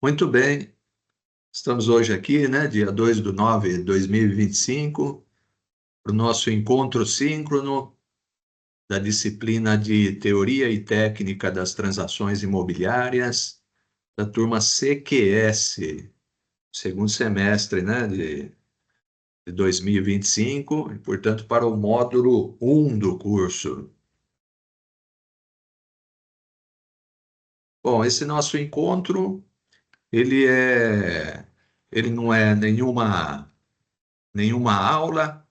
Muito bem, estamos hoje aqui, né, dia 2/9/2025, para o nosso encontro síncrono da disciplina de Teoria e Técnica das Transações Imobiliárias, da turma CQS, segundo semestre, né, de 2025, e, portanto, para o módulo 1 do curso. Bom, esse nosso encontro, ele é, ele não é nenhuma aula.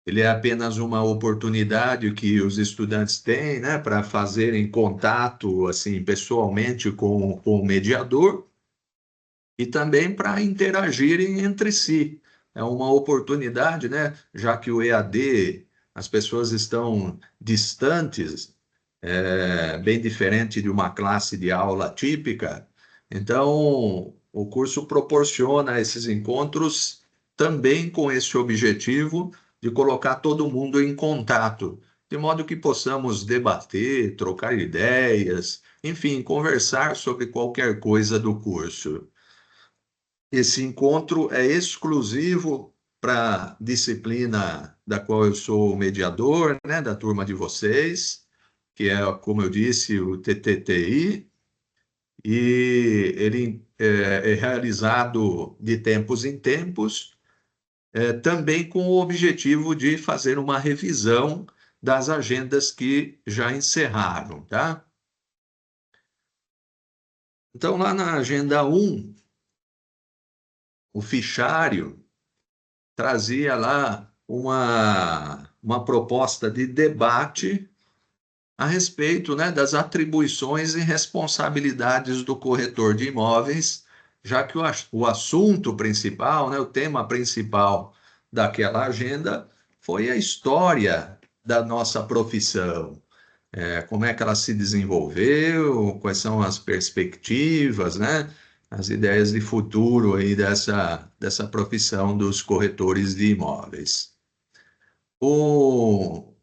Ele é apenas uma oportunidade que os estudantes têm, né, para fazerem contato, assim, pessoalmente com o mediador e também para interagirem entre si. É uma oportunidade, né, já que o EAD, as pessoas estão distantes, bem diferente de uma classe de aula típica. Então, o curso proporciona esses encontros também com esse objetivo de colocar todo mundo em contato, de modo que possamos debater, trocar ideias, enfim, conversar sobre qualquer coisa do curso. Esse encontro é exclusivo para a disciplina da qual eu sou o mediador, né, da turma de vocês, que é, como eu disse, o TTTI, e ele é realizado de tempos em tempos, também com o objetivo de fazer uma revisão das agendas que já encerraram, tá? Então, lá na agenda 1, o fichário trazia lá uma proposta de debate a respeito, né, das atribuições e responsabilidades do corretor de imóveis, já que o assunto principal, né, o tema principal daquela agenda foi a história da nossa profissão. Como é que ela se desenvolveu, quais são as perspectivas, né, as ideias de futuro aí dessa profissão dos corretores de imóveis. O,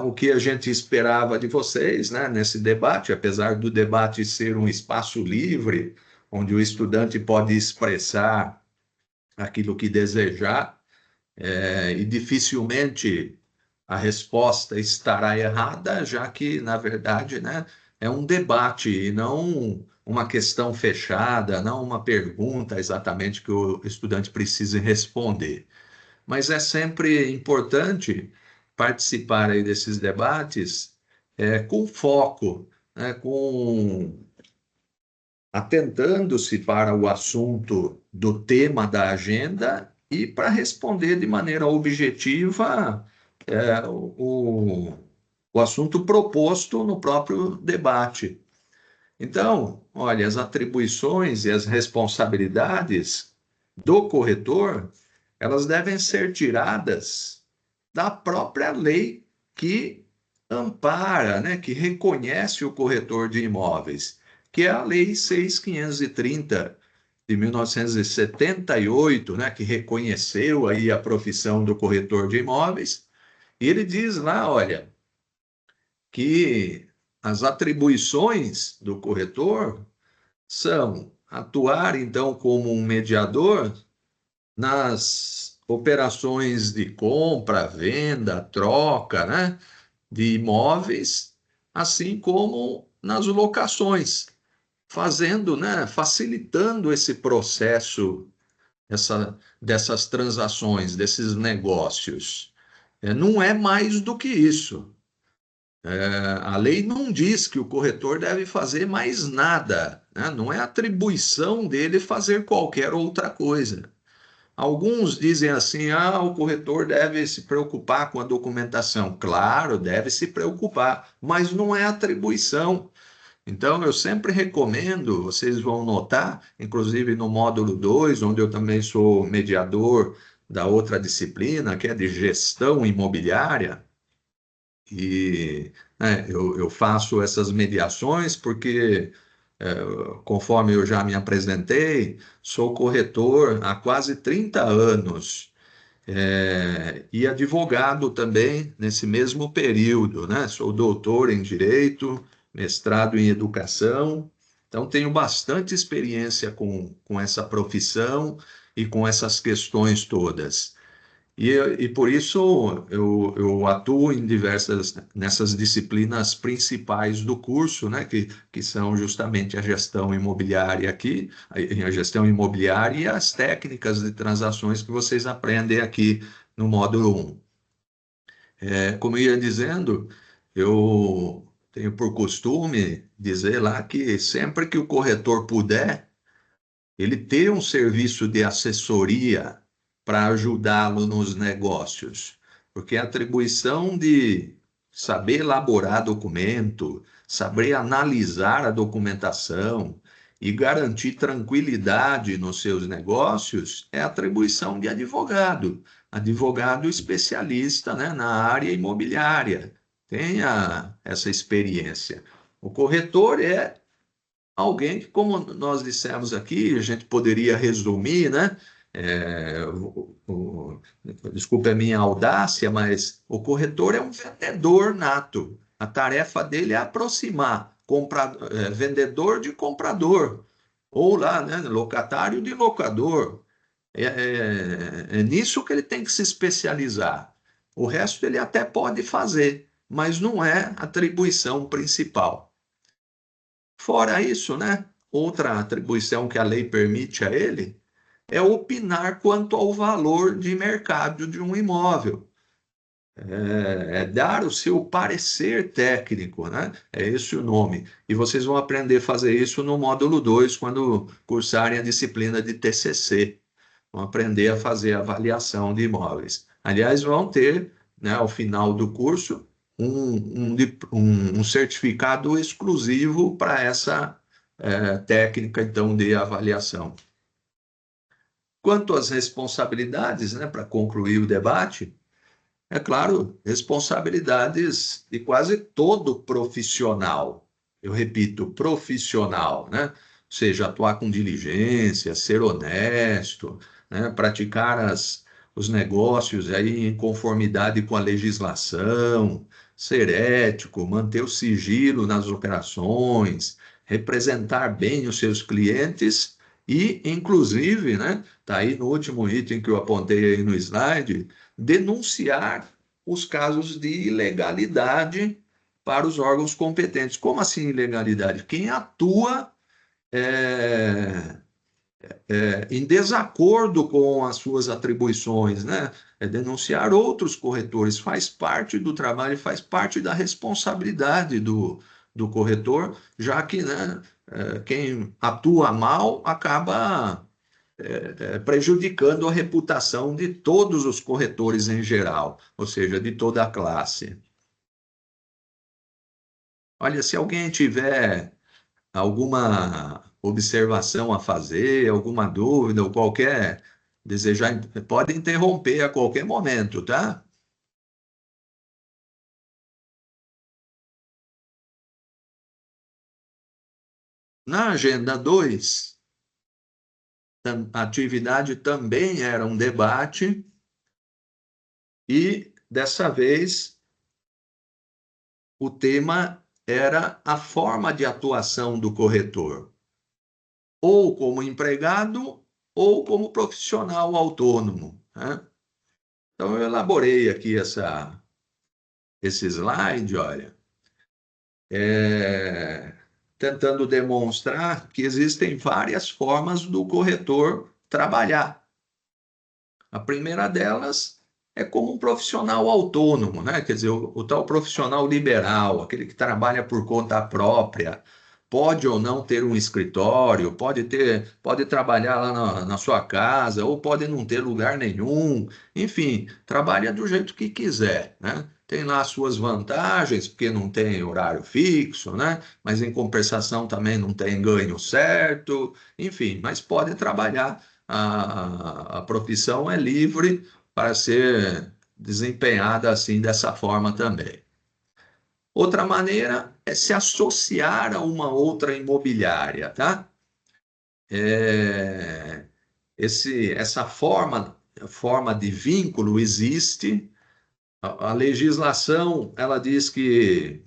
o que a gente esperava de vocês, né, nesse debate, apesar do debate ser um espaço livre, onde o estudante pode expressar aquilo que desejar, e dificilmente a resposta estará errada, já que, na verdade, né, é um debate e não uma questão fechada, não uma pergunta exatamente que o estudante precise responder. Mas é sempre importante participar aí desses debates com foco, né, atentando-se para o assunto do tema da agenda e para responder de maneira objetiva o assunto proposto no próprio debate. Então, olha, as atribuições e as responsabilidades do corretor, elas devem ser tiradas da própria lei que ampara, né, que reconhece o corretor de imóveis, que é a Lei 6.530 de 1978, né, que reconheceu aí a profissão do corretor de imóveis. E ele diz lá, olha, que as atribuições do corretor são atuar, então, como um mediador nas operações de compra, venda, troca, né, de imóveis, assim como nas locações, fazendo, né, facilitando esse processo dessas transações, desses negócios. Não é mais do que isso. A lei não diz que o corretor deve fazer mais nada, né? Não é atribuição dele fazer qualquer outra coisa. Alguns dizem assim: o corretor deve se preocupar com a documentação. Claro, deve se preocupar, mas não é atribuição. Então, eu sempre recomendo, vocês vão notar, inclusive no módulo 2, onde eu também sou mediador da outra disciplina, que é de gestão imobiliária, e eu faço essas mediações porque, é, conforme eu já me apresentei, sou corretor há quase 30 anos, e advogado também nesse mesmo período, né? Sou doutor em Direito, mestrado em Educação, Então, tenho bastante experiência com essa profissão e com essas questões todas. E por isso eu atuo em nessas disciplinas principais do curso, né, que são justamente a gestão imobiliária aqui, a gestão imobiliária e as técnicas de transações que vocês aprendem aqui no módulo 1. Como eu ia dizendo, eu tenho por costume dizer lá que sempre que o corretor puder, ele ter um serviço de assessoria para ajudá-lo nos negócios, porque a atribuição de saber elaborar documento, saber analisar a documentação e garantir tranquilidade nos seus negócios é atribuição de advogado, advogado especialista, né, na área imobiliária, tenha essa experiência. O corretor é alguém que, como nós dissemos aqui, a gente poderia resumir, né? É, desculpe a minha audácia, mas o corretor é um vendedor nato. A tarefa dele é aproximar vendedor de comprador, ou lá, né, locatário de locador. É nisso que ele tem que se especializar. O resto ele até pode fazer, mas não é atribuição principal. Fora isso, né? Outra atribuição que a lei permite a ele é opinar quanto ao valor de mercado de um imóvel. É dar o seu parecer técnico, né? É esse o nome. E vocês vão aprender a fazer isso no módulo 2, quando cursarem a disciplina de TCC. Vão aprender a fazer avaliação de imóveis. Aliás, vão ter, né, ao final do curso, um certificado exclusivo para essa técnica, então, de avaliação. Quanto às responsabilidades, né, para concluir o debate, é claro, responsabilidades de quase todo profissional. Eu repito, profissional, né? Ou seja, atuar com diligência, ser honesto, né? Praticar os negócios aí em conformidade com a legislação, ser ético, manter o sigilo nas operações, representar bem os seus clientes e, inclusive, né? Está aí no último item que eu apontei aí no slide, denunciar os casos de ilegalidade para os órgãos competentes. Como assim ilegalidade? Quem atua é, em desacordo com as suas atribuições, né? É denunciar outros corretores, faz parte do trabalho, faz parte da responsabilidade do corretor, já que, né, quem atua mal acaba prejudicando a reputação de todos os corretores em geral, ou seja, de toda a classe. Olha, se alguém tiver alguma observação a fazer, alguma dúvida ou qualquer desejar, pode interromper a qualquer momento, tá? Na agenda 2, a atividade também era um debate e dessa vez o tema era a forma de atuação do corretor, ou como empregado ou como profissional autônomo, né? Então, eu elaborei aqui esse slide, olha, tentando demonstrar que existem várias formas do corretor trabalhar. A primeira delas é como um profissional autônomo, né? Quer dizer, o tal profissional liberal, aquele que trabalha por conta própria, pode ou não ter um escritório, pode trabalhar lá na sua casa, ou pode não ter lugar nenhum, enfim, trabalha do jeito que quiser, né? Tem lá as suas vantagens, porque não tem horário fixo, né? Mas em compensação também não tem ganho certo, enfim, mas pode trabalhar. A profissão é livre para ser desempenhada assim, dessa forma também. Outra maneira é se associar a uma outra imobiliária, tá? É, essa forma de vínculo existe. A legislação ela diz que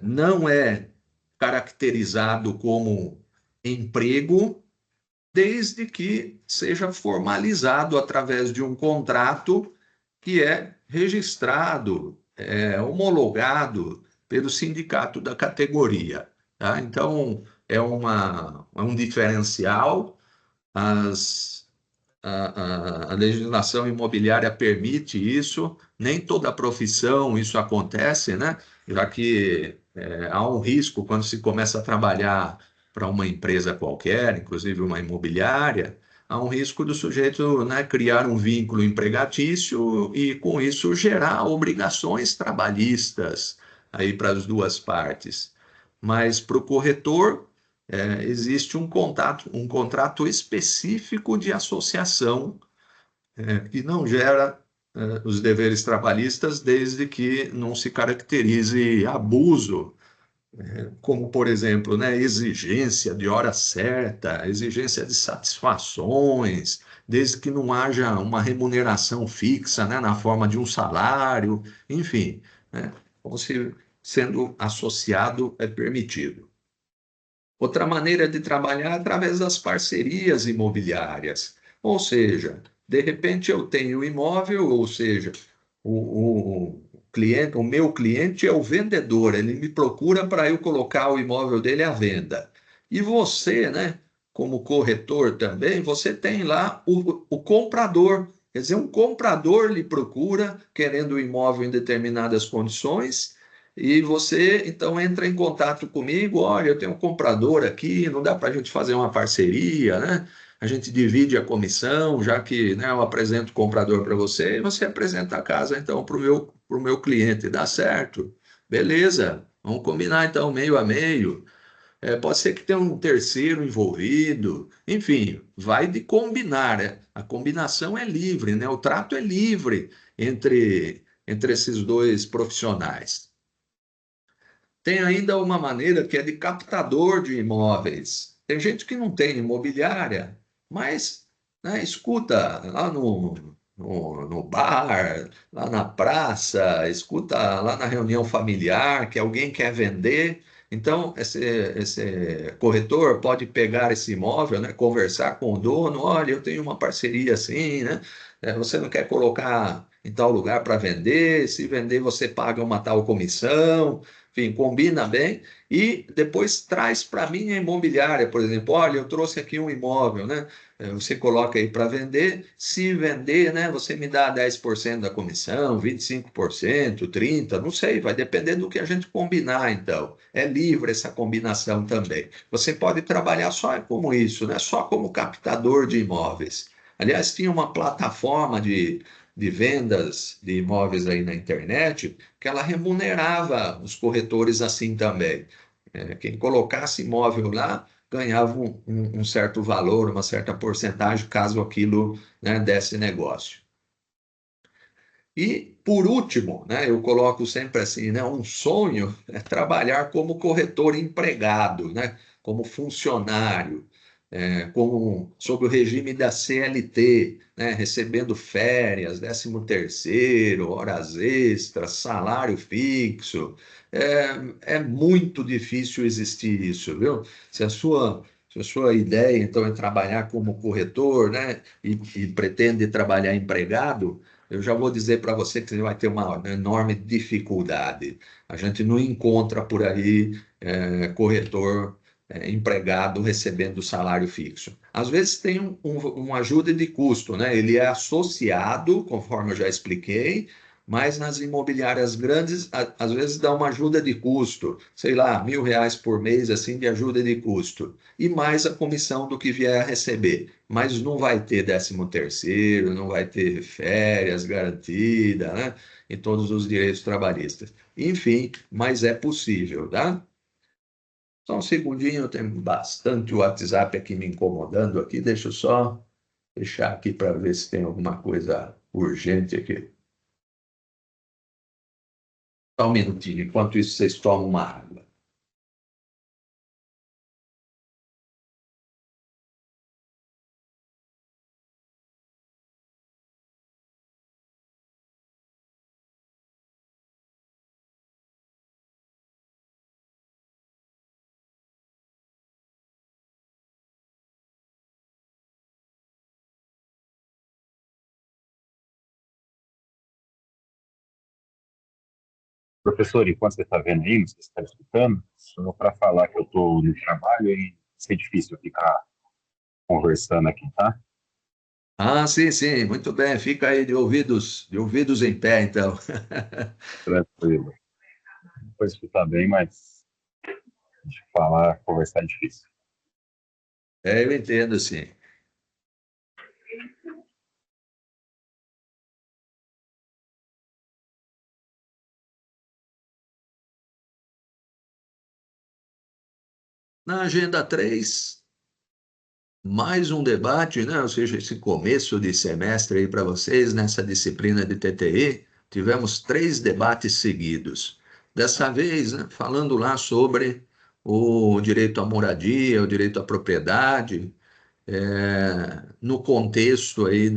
não é caracterizado como emprego, desde que seja formalizado através de um contrato que é registrado, homologado pelo sindicato da categoria. Tá? Então, é um diferencial. As, a legislação imobiliária permite isso, nem toda profissão isso acontece, né? Já que há um risco quando se começa a trabalhar para uma empresa qualquer, inclusive uma imobiliária, há um risco do sujeito, né, criar um vínculo empregatício e, com isso, gerar obrigações trabalhistas aí para as duas partes. Mas para o corretor, existe um contrato específico de associação, que não gera os deveres trabalhistas desde que não se caracterize abuso, como, por exemplo, né, exigência de hora certa, exigência de satisfações, desde que não haja uma remuneração fixa, né, na forma de um salário, enfim, né, como se sendo associado é permitido. Outra maneira de trabalhar é através das parcerias imobiliárias. Ou seja, de repente eu tenho um imóvel, ou seja, cliente, o meu cliente é o vendedor, ele me procura para eu colocar o imóvel dele à venda. E você, né, como corretor também, você tem lá o comprador. Quer dizer, um comprador lhe procura querendo o imóvel em determinadas condições e você então entra em contato comigo, olha, eu tenho um comprador aqui, não dá para a gente fazer uma parceria, né? A gente divide a comissão, já que, né, eu apresento o comprador para você e você apresenta a casa então pro meu cliente. Dá certo? Beleza, vamos combinar então meio a meio. Pode ser que tenha um terceiro envolvido, enfim, vai de combinar, né? A combinação é livre, né? O trato é livre entre esses dois profissionais. Tem ainda uma maneira que é de captador de imóveis. Tem gente que não tem imobiliária, mas, né, escuta lá no bar, lá na praça, escuta lá na reunião familiar que alguém quer vender. Então, esse corretor pode pegar esse imóvel, né, conversar com o dono, olha, eu tenho uma parceria assim, né? Você não quer colocar em tal lugar para vender? Se vender, você paga uma tal comissão, enfim, combina bem, e depois traz para mim a imobiliária, por exemplo, olha, eu trouxe aqui um imóvel, né? Você coloca aí para vender, se vender, né, você me dá 10% da comissão, 25%, 30%, não sei, vai depender do que a gente combinar, então. É livre essa combinação também. Você pode trabalhar só como isso, né? Só como captador de imóveis. Aliás, tinha uma plataforma de vendas de imóveis aí na internet que ela remunerava os corretores assim também. Quem colocasse imóvel lá ganhava um certo valor, uma certa porcentagem, caso aquilo, né, desse negócio. E, por último, né, eu coloco sempre assim, né, um sonho é trabalhar como corretor empregado, né, como funcionário, sob o regime da CLT, né, recebendo férias, 13º, horas extras, salário fixo. É muito difícil existir isso, viu? Se a sua ideia, então, é trabalhar como corretor, né, e pretende trabalhar empregado, eu já vou dizer para você que você vai ter uma enorme dificuldade. A gente não encontra por aí corretor empregado recebendo salário fixo. Às vezes tem uma ajuda de custo, né? Ele é associado, conforme eu já expliquei, mas nas imobiliárias grandes, às vezes dá uma ajuda de custo, sei lá, R$ 1.000 por mês, assim, de ajuda de custo. E mais a comissão do que vier a receber. Mas não vai ter 13º, não vai ter férias garantidas, né? E todos os direitos trabalhistas. Enfim, mas é possível, tá? Só um segundinho, eu tenho bastante WhatsApp aqui me incomodando aqui. Deixa eu só fechar aqui para ver se tem alguma coisa urgente aqui. Só um minutinho, enquanto isso vocês tomam uma água. Professor, enquanto você está vendo aí, não sei se você está escutando, só para falar que eu estou no trabalho e ser difícil ficar conversando aqui, tá? Ah, sim, sim, muito bem. Fica aí de ouvidos em pé, então. Tranquilo. Depois escutar bem, mas de falar, conversar é difícil. É, eu entendo, sim. Na agenda 3, mais um debate, né? Ou seja, esse começo de semestre aí para vocês, nessa disciplina de TTI, tivemos 3 debates seguidos. Dessa vez, né, falando lá sobre o direito à moradia, o direito à propriedade, no contexto aí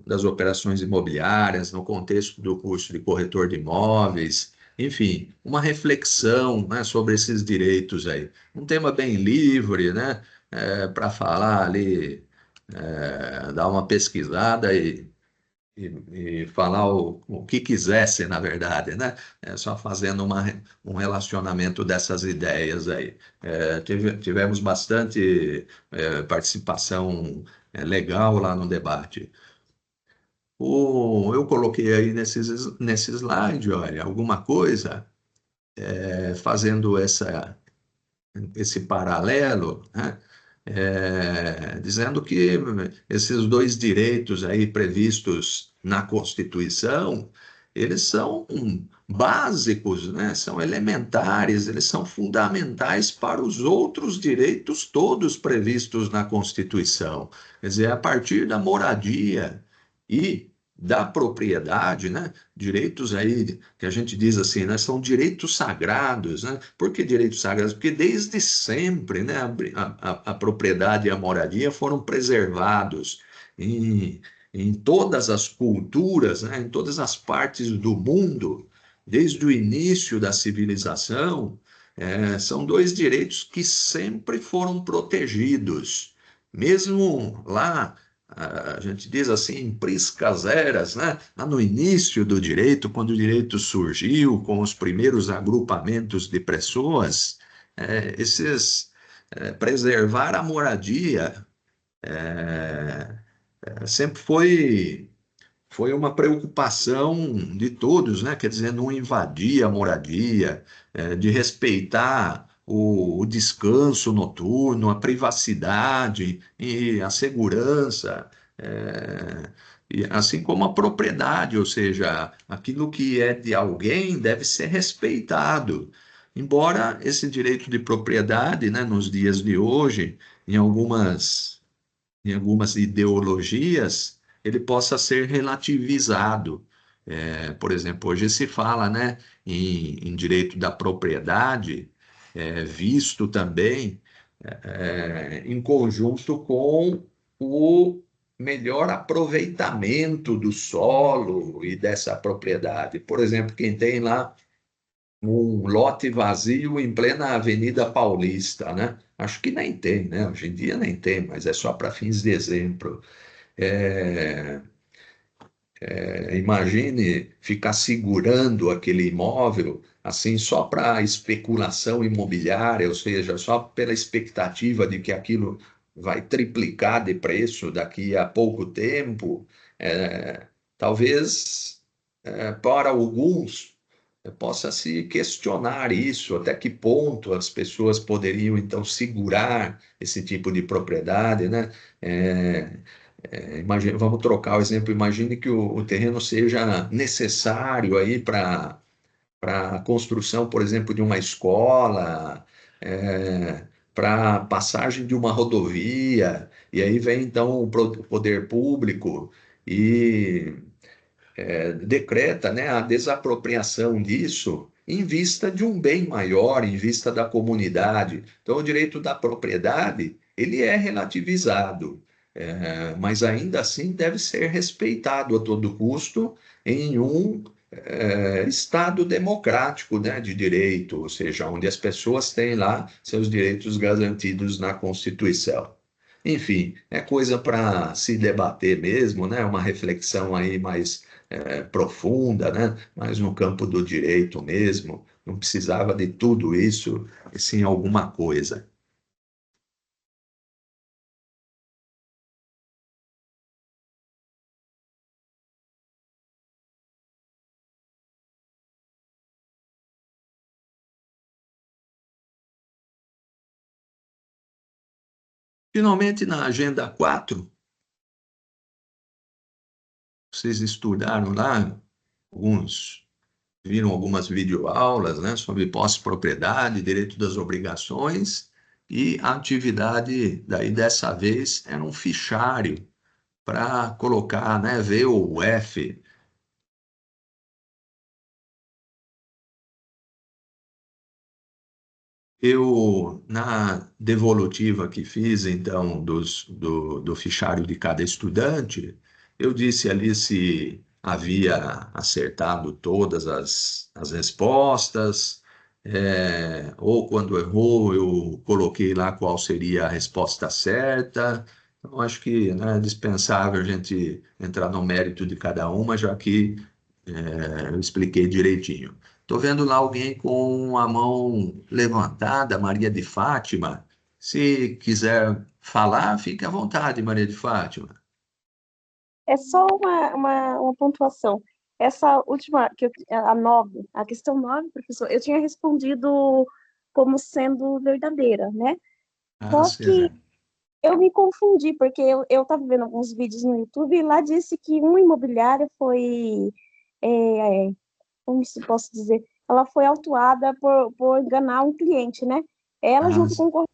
das operações imobiliárias, no contexto do curso de corretor de imóveis, enfim, uma reflexão, né, sobre esses direitos aí. Um tema bem livre, né, para falar ali, dar uma pesquisada e falar o que quisesse, na verdade, né? Só fazendo um relacionamento dessas ideias aí. Tivemos bastante participação legal lá no debate. Eu coloquei aí nesse slide, olha, alguma coisa fazendo esse paralelo, né? Dizendo que esses 2 direitos aí previstos na Constituição, eles são básicos, né? São elementares, eles são fundamentais para os outros direitos todos previstos na Constituição. Quer dizer, a partir da moradia e da propriedade, né? Direitos aí que a gente diz assim, né? São direitos sagrados, né? Por que direitos sagrados? Porque desde sempre, né? A propriedade e a moradia foram preservados em, em todas as culturas, né? Em todas as partes do mundo, desde o início da civilização, são 2 direitos que sempre foram protegidos, mesmo lá a gente diz assim, em priscas eras, né? Lá no início do direito, quando o direito surgiu, com os primeiros agrupamentos de pessoas, preservar a moradia sempre foi uma preocupação de todos, né? Quer dizer, não invadir a moradia, de respeitar o descanso noturno, a privacidade e a segurança, e assim como a propriedade, ou seja, aquilo que é de alguém deve ser respeitado. Embora esse direito de propriedade, né, nos dias de hoje, em algumas ideologias, ele possa ser relativizado. Por exemplo, hoje se fala, né, em direito da propriedade, visto também em conjunto com o melhor aproveitamento do solo e dessa propriedade. Por exemplo, quem tem lá um lote vazio em plena Avenida Paulista, né? Acho que nem tem, né? Hoje em dia nem tem, mas é só para fins de exemplo. É, Imagine ficar segurando aquele imóvel assim só para especulação imobiliária, ou seja, só pela expectativa de que aquilo vai triplicar de preço daqui a pouco tempo. É, Talvez para alguns possa se questionar isso, até que ponto as pessoas poderiam então segurar esse tipo de propriedade, né? É, Vamos trocar o exemplo. Imagine que o terreno seja necessário aí para a construção, por exemplo, de uma escola, para a passagem de uma rodovia, e aí vem então o poder público e decreta, né, a desapropriação disso em vista de um bem maior, em vista da comunidade. Então, o direito da propriedade, ele é relativizado, mas ainda assim deve ser respeitado a todo custo em um Estado democrático, né, de direito, ou seja, onde as pessoas têm lá seus direitos garantidos na Constituição. Enfim, é coisa para se debater mesmo, né? Uma reflexão aí mais profunda, né? Mais no campo do direito mesmo. Não precisava de tudo isso, e sim alguma coisa. Finalmente, na agenda 4, vocês estudaram lá, alguns viram algumas videoaulas, né, sobre posse-propriedade, direito das obrigações, e a atividade, daí dessa vez, era um fichário para colocar, né, VOF. Eu, na devolutiva que fiz, então, do fichário de cada estudante, eu disse ali se havia acertado todas as respostas, ou quando errou, eu coloquei lá qual seria a resposta certa. Então, acho que, né, é dispensável a gente entrar no mérito de cada uma, já que eu expliquei direitinho. Estou vendo lá alguém com a mão levantada, Maria de Fátima. Se quiser falar, fique à vontade, Maria de Fátima. É só uma pontuação. Essa última, a 9, a questão 9, professor, eu tinha respondido como sendo verdadeira, né? Ah, Só que César. eu me confundi, porque eu estava vendo alguns vídeos no YouTube e lá disse que uma imobiliária foi, como se posso dizer, ela foi autuada por enganar um cliente, né? Ela Ah, junto com o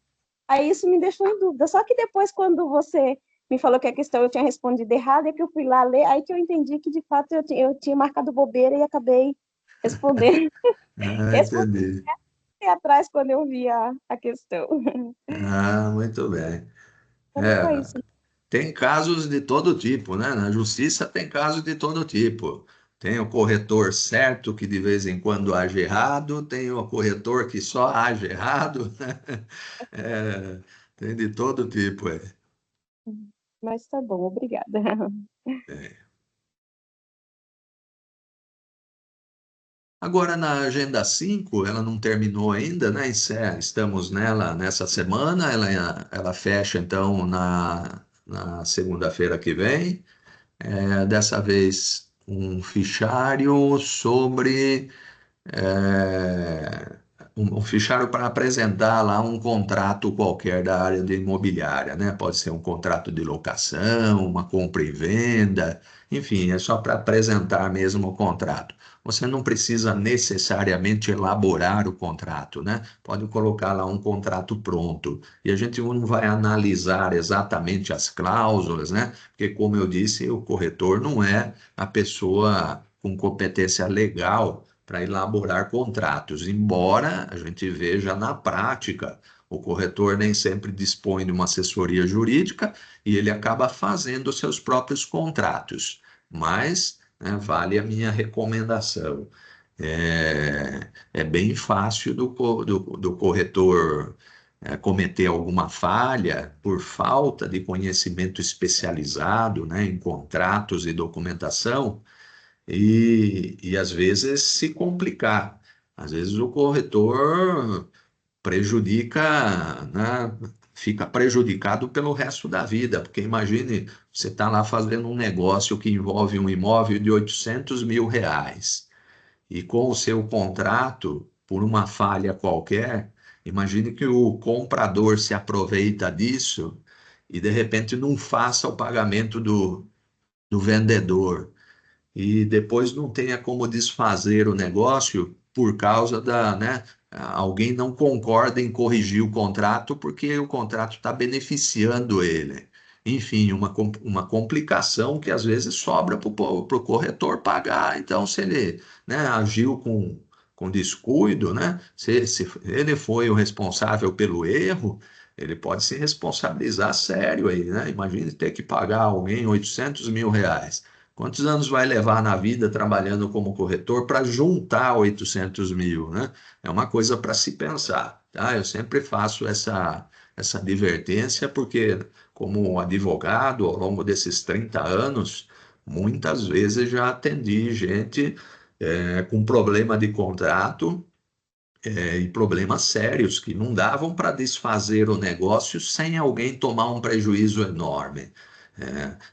Aí isso me deixou em dúvida. Só que depois, quando você me falou que a questão eu tinha respondido errado, é que eu fui lá ler, aí que eu entendi que de fato eu tinha marcado bobeira e acabei respondendo. Respondi entendi. atrás quando eu vi a questão. Ah, muito bem. Era só É, isso. tem casos de todo tipo, né? Na justiça tem casos de todo tipo. Tem o corretor certo que de vez em quando age errado, tem o corretor que só age errado, né? É, tem de todo tipo, é. Mas tá bom, obrigada. Agora, na Agenda 5, ela não terminou ainda, né? Estamos nela nessa semana, ela fecha então na segunda-feira que vem. Dessa vez, um fichário sobre é, um fichário para apresentar lá um contrato qualquer da área de imobiliária, né? Pode ser um contrato de locação, uma compra e venda, enfim, é só para apresentar mesmo o contrato. Você não precisa necessariamente elaborar o contrato, né? Pode colocar lá um contrato pronto. E a gente não vai analisar exatamente as cláusulas, né? Porque, como eu disse, o corretor não é a pessoa com competência legal para elaborar contratos, embora a gente veja na prática, o corretor nem sempre dispõe de uma assessoria jurídica e ele acaba fazendo seus próprios contratos. Mas, né, vale a minha recomendação. É bem fácil do corretor cometer alguma falha por falta de conhecimento especializado, né, em contratos e documentação, e às vezes se complicar. Às vezes o corretor prejudica, né? Fica prejudicado pelo resto da vida, porque imagine, você está lá fazendo um negócio que envolve um imóvel de R$ 800.000, e com o seu contrato, por uma falha qualquer, imagine que o comprador se aproveita disso e de repente não faça o pagamento do vendedor e depois não tenha como desfazer o negócio por causa né, alguém não concorda em corrigir o contrato porque o contrato está beneficiando ele. Enfim, uma complicação que às vezes sobra para o corretor pagar. Então, se ele, né, agiu com descuido, né, se ele foi o responsável pelo erro, ele pode se responsabilizar sério aí, né? Imagine ter que pagar alguém R$ 800.000. Quantos anos vai levar na vida trabalhando como corretor para juntar 800.000, né? É uma coisa para se pensar, tá? Eu sempre faço essa advertência, porque como advogado, ao longo desses 30 anos, muitas vezes já atendi gente com problema de contrato e problemas sérios que não davam para desfazer o negócio sem alguém tomar um prejuízo enorme.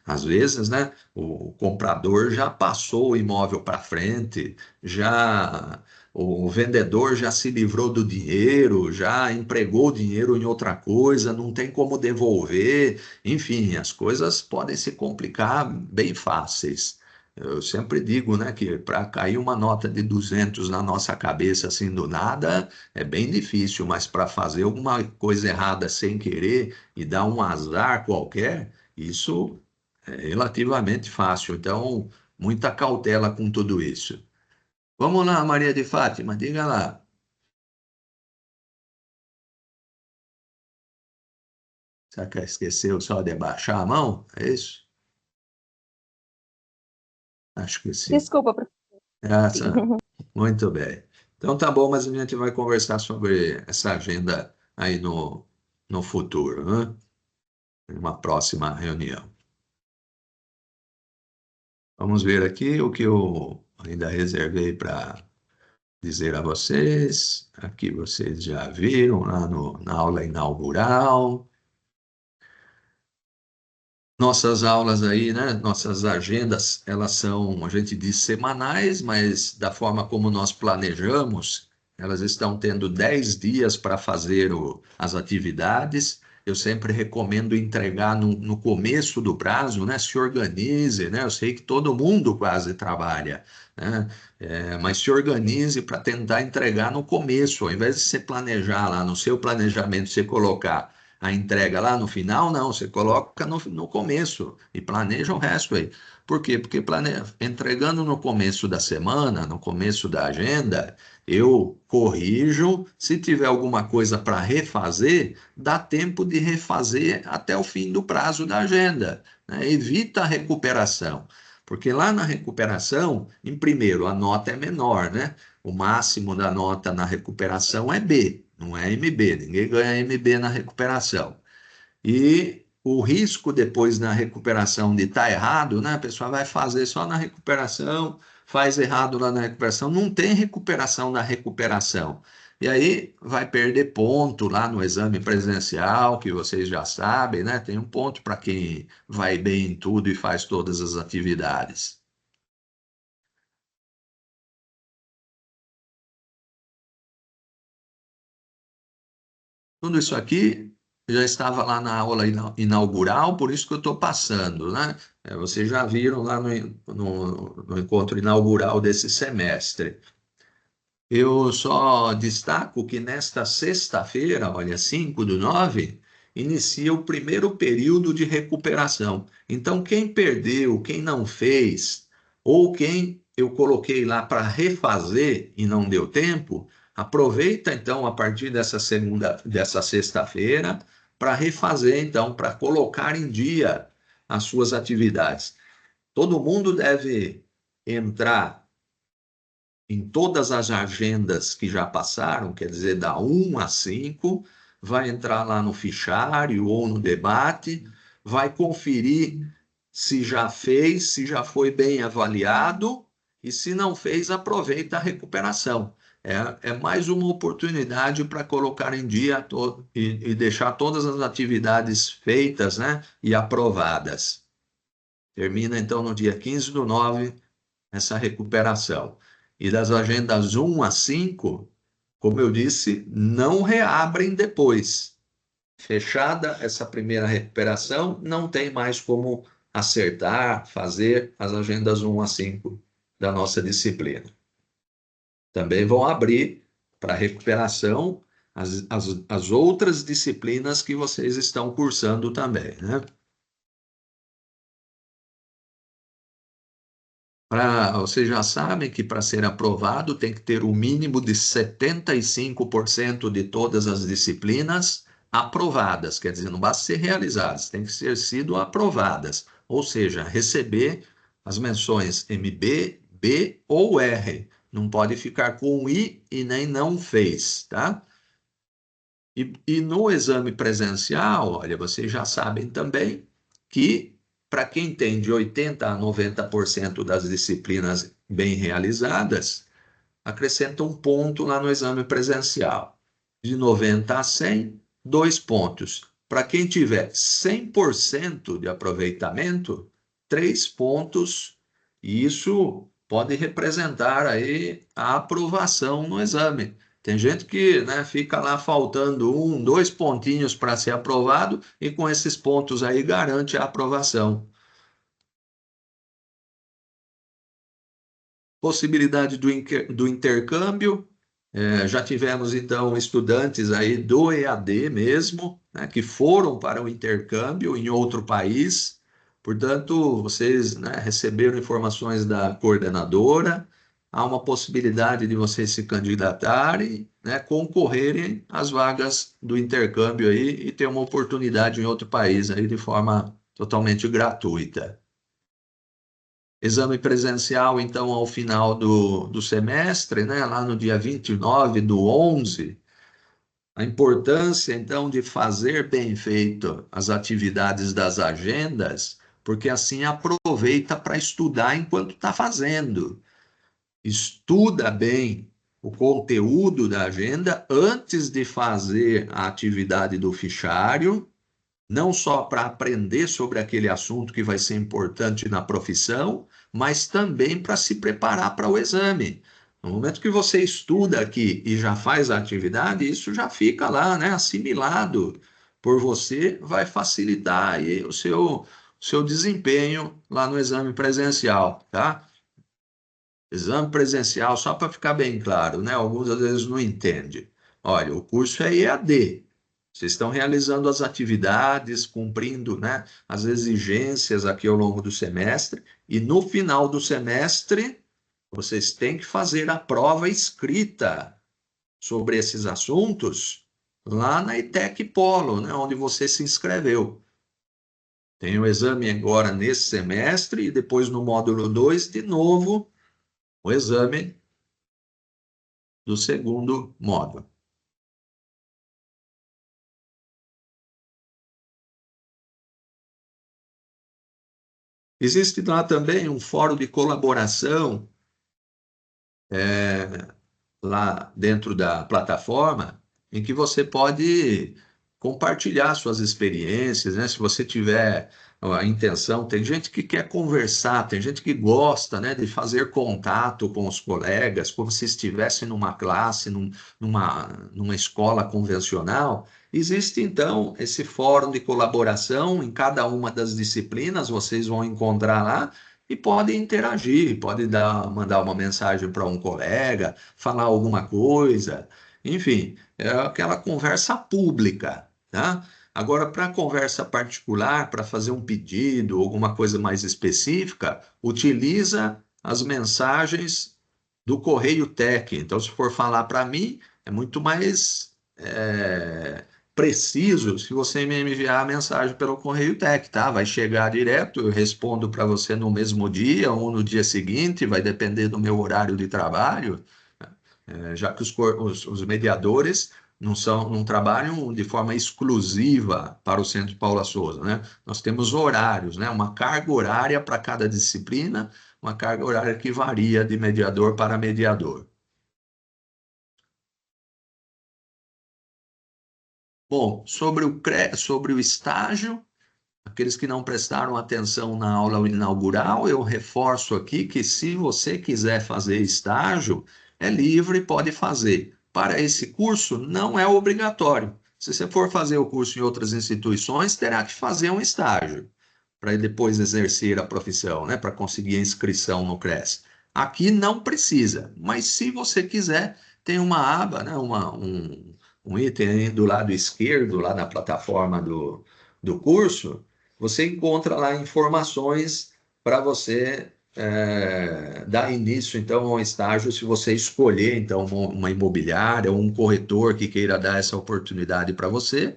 Às vezes, né, o comprador já passou o imóvel para frente, já o vendedor já se livrou do dinheiro, já empregou o dinheiro em outra coisa, não tem como devolver, enfim, as coisas podem se complicar bem fáceis. Eu sempre digo, né, que para cair uma nota de 200 na nossa cabeça assim do nada é bem difícil, mas para fazer alguma coisa errada sem querer e dar um azar qualquer, isso é relativamente fácil. Então, muita cautela com tudo isso. Vamos lá, Maria de Fátima, diga lá. Será que esqueceu só de baixar a mão? É isso? Acho que sim. Desculpa, professor. Essa, muito bem. Então tá bom, mas a gente vai conversar sobre essa agenda aí no futuro, né? Em uma próxima reunião. Vamos ver aqui o que eu ainda reservei para dizer a vocês. Aqui vocês já viram lá na aula inaugural. Nossas aulas aí, né? Nossas agendas, elas são, a gente diz semanais, mas da forma como nós planejamos, elas estão tendo 10 dias para fazer as atividades. Eu sempre recomendo entregar no começo do prazo, né? Se organize, né? Eu sei que todo mundo quase trabalha, né? Mas se organize para tentar entregar no começo, ao invés de você planejar lá no seu planejamento, você colocar a entrega lá no final, não, você coloca no começo e planeja o resto aí. Por quê? Porque entregando no começo da semana, no começo da agenda, eu corrijo, se tiver alguma coisa para refazer, dá tempo de refazer até o fim do prazo da agenda, né? Evita a recuperação. Porque lá na recuperação, em primeiro, a nota é menor, né? O máximo da nota na recuperação é B, não é MB. Ninguém ganha MB na recuperação. E o risco depois na recuperação de estar errado, né? A pessoa vai fazer só na recuperação, faz errado lá na recuperação, não tem recuperação na recuperação. E aí vai perder ponto lá no exame presencial, que vocês já sabem, né? Tem um ponto para quem vai bem em tudo e faz todas as atividades. Tudo isso aqui já estava lá na aula inaugural, por isso que eu estou passando, né? Vocês já viram lá no encontro inaugural desse semestre. Eu só destaco que nesta sexta-feira, olha, 5/9, inicia o primeiro período de recuperação. Então, quem perdeu, quem não fez, ou quem eu coloquei lá para refazer e não deu tempo, aproveita então a partir dessa sexta-feira para refazer, então, para colocar em dia as suas atividades. Todo mundo deve entrar em todas as agendas que já passaram, quer dizer, da 1 a 5, vai entrar lá no fichário ou no debate, vai conferir se já fez, se já foi bem avaliado, e se não fez, aproveita a recuperação. É mais uma oportunidade para colocar em dia e deixar todas as atividades feitas, né, e aprovadas. Termina então no dia 15/9 essa recuperação. E das agendas 1 a 5, como eu disse, não reabrem depois. Fechada essa primeira recuperação, não tem mais como acertar, fazer as agendas 1 a 5 da nossa disciplina. Também vão abrir para recuperação as outras disciplinas que vocês estão cursando também, né? Vocês já sabem que para ser aprovado tem que ter o mínimo de 75% de todas as disciplinas aprovadas, quer dizer, não basta ser realizadas, tem que ser sido aprovadas, ou seja, receber as menções MB, B ou R. Não pode ficar com I e nem não fez, tá? E no exame presencial, olha, vocês já sabem também que, para quem tem de 80% a 90% das disciplinas bem realizadas, acrescenta um ponto lá no exame presencial. De 90 a 100, 2 pontos. Para quem tiver 100% de aproveitamento, 3 pontos. E isso pode representar aí a aprovação no exame. Tem gente que, né, fica lá faltando 1, 2 pontinhos para ser aprovado e com esses pontos aí garante a aprovação. Possibilidade do intercâmbio. Já tivemos, então, estudantes aí do EAD mesmo, né, que foram para o intercâmbio em outro país. Portanto, vocês, né, receberam informações da coordenadora. Há uma possibilidade de vocês se candidatarem, né, concorrerem às vagas do intercâmbio aí e ter uma oportunidade em outro país aí de forma totalmente gratuita. Exame presencial, então, ao final do semestre, né, lá no dia 29/11, a importância, então, de fazer bem feito as atividades das agendas, porque assim aproveita para estudar enquanto está fazendo. Estuda bem o conteúdo da agenda antes de fazer a atividade do fichário, não só para aprender sobre aquele assunto que vai ser importante na profissão, mas também para se preparar para o exame. No momento que você estuda aqui e já faz a atividade, isso já fica lá, né, assimilado por você, vai facilitar aí o seu desempenho lá no exame presencial, tá? Exame presencial, só para ficar bem claro, né? Alguns às vezes não entendem. Olha, o curso é EAD. Vocês estão realizando as atividades, cumprindo, né, as exigências aqui ao longo do semestre, e no final do semestre, vocês têm que fazer a prova escrita sobre esses assuntos lá na ITEC Polo, né, onde você se inscreveu. Tem o exame agora nesse semestre, e depois no módulo 2, de novo, o exame do segundo módulo. Existe lá também um fórum de colaboração lá dentro da plataforma, em que você pode compartilhar suas experiências, né? Se você tiver a intenção, tem gente que quer conversar, tem gente que gosta, né, de fazer contato com os colegas, como se estivesse numa classe, numa escola convencional. Existe, então, esse fórum de colaboração em cada uma das disciplinas, vocês vão encontrar lá, e pode interagir, pode mandar uma mensagem para um colega, falar alguma coisa, enfim, é aquela conversa pública, tá? Agora, para conversa particular, para fazer um pedido, alguma coisa mais específica, utiliza as mensagens do Correio Tech. Então, se for falar para mim, é muito mais preciso se você me enviar a mensagem pelo Correio Tech, tá? Vai chegar direto, eu respondo para você no mesmo dia ou no dia seguinte, vai depender do meu horário de trabalho, já que os mediadores não trabalham de forma exclusiva para o Centro Paula Souza, né? Nós temos horários, né? Uma carga horária para cada disciplina, uma carga horária que varia de mediador para mediador. Bom, sobre o estágio, aqueles que não prestaram atenção na aula inaugural, eu reforço aqui que se você quiser fazer estágio, é livre, pode fazer. Para esse curso, não é obrigatório. Se você for fazer o curso em outras instituições, terá que fazer um estágio para depois exercer a profissão, né? Para conseguir a inscrição no CRES. Aqui não precisa, mas se você quiser, tem uma aba, né? Um item aí do lado esquerdo, lá na plataforma do curso, você encontra lá informações para você dar início, então, ao estágio, se você escolher, então, uma imobiliária ou um corretor que queira dar essa oportunidade para você.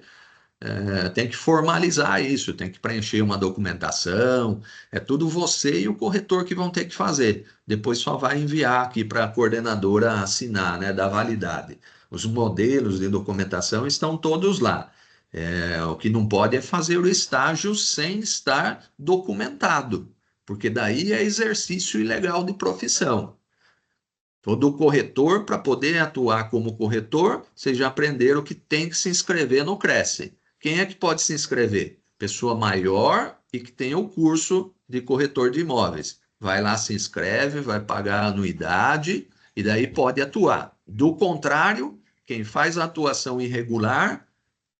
Tem que formalizar isso, tem que preencher uma documentação, é tudo você e o corretor que vão ter que fazer. Depois só vai enviar aqui para a coordenadora assinar, né, dar validade. os modelos de documentação estão todos lá. O que não pode é fazer o estágio sem estar documentado, porque daí é exercício ilegal de profissão. Todo corretor, para poder atuar como corretor, vocês já aprenderam que tem que se inscrever no Cresce. Quem é que pode se inscrever? Pessoa maior e que tenha o curso de corretor de imóveis. Vai lá, se inscreve, vai pagar a anuidade e daí pode atuar. Do contrário, quem faz a atuação irregular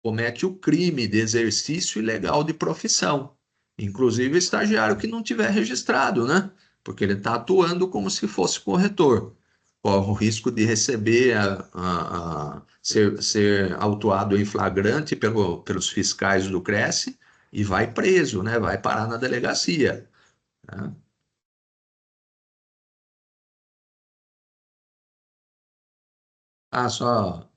comete o crime de exercício ilegal de profissão. Inclusive o estagiário que não tiver registrado, né? Porque ele está atuando como se fosse corretor. Corre o risco de receber, ser autuado em flagrante pelos fiscais do Cresce e vai preso, né? Vai parar na delegacia. Né? Só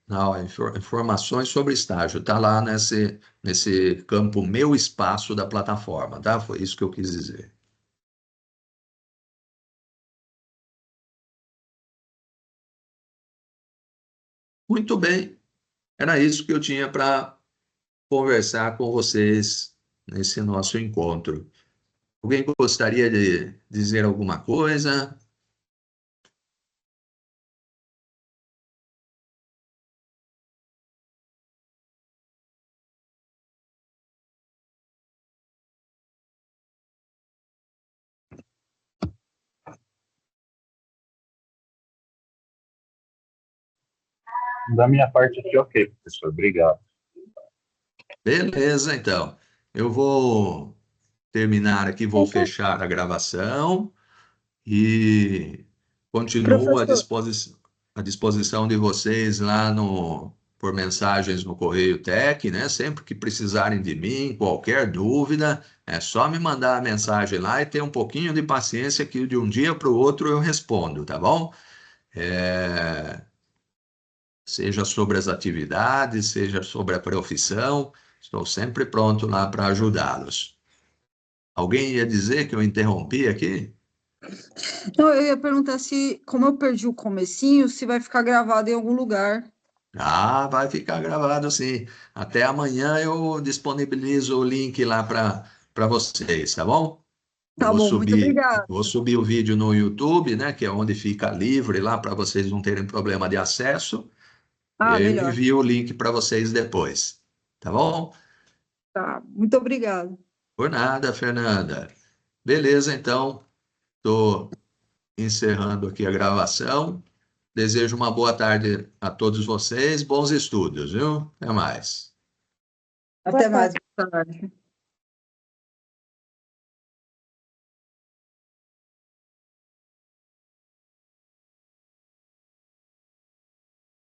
não, informações sobre estágio. Está lá nesse campo Meu Espaço da plataforma, tá? Foi isso que eu quis dizer. Muito bem. Era isso que eu tinha para conversar com vocês nesse nosso encontro. Alguém gostaria de dizer alguma coisa? Da minha parte aqui, ok, professor. Obrigado. Beleza, então. Eu vou terminar aqui, vou Então, fechar a gravação e continuo professor, à disposição de vocês lá por mensagens no Correio Tech, né? Sempre que precisarem de mim, qualquer dúvida, é só me mandar a mensagem lá e ter um pouquinho de paciência que de um dia para o outro eu respondo, tá bom? Seja sobre as atividades, seja sobre a profissão, estou sempre pronto lá para ajudá-los. Alguém ia dizer que eu interrompi aqui? Não, eu ia perguntar se, como eu perdi o comecinho, se vai ficar gravado em algum lugar. Vai ficar gravado sim. Até amanhã eu disponibilizo o link lá para vocês, tá bom? Eu Tá vou bom, muito subir, obrigada. vou subir o vídeo no YouTube, né, que é onde fica livre lá para vocês não terem problema de acesso. E Ah, aí eu melhor. envio o link para vocês depois, tá bom? Tá, muito obrigada. Por nada, Fernanda. Beleza, então, estou encerrando aqui a gravação. Desejo uma boa tarde a todos vocês, bons estudos, viu? Até mais. Até boa mais, tarde. boa tarde.